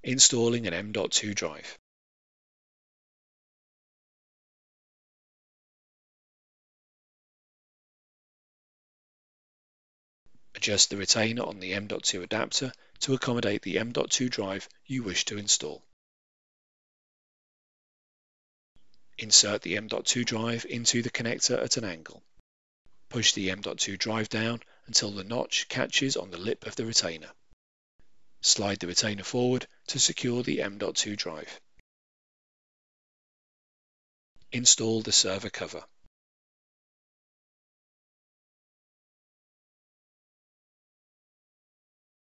Installing an M.2 drive. Adjust the retainer on the M.2 adapter to accommodate the M.2 drive you wish to install. Insert the M.2 drive into the connector at an angle. Push the M.2 drive down until the notch catches on the lip of the retainer. Slide the retainer forward to secure the M.2 drive. Install the server cover.